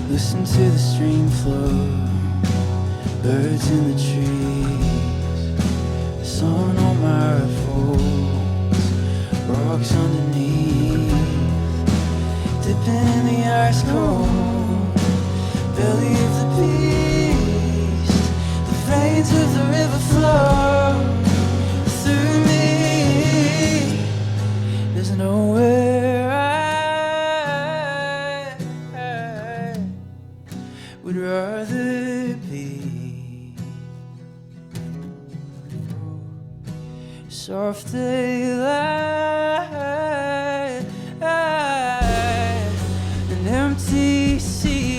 Listen to the stream flow, birds in the trees, the sun on my folds, rocks underneath, dipping in the ice cold belly of the beast. The veins of the river flow through me. There's nowhere I would rather be. Soft daylight, an empty sea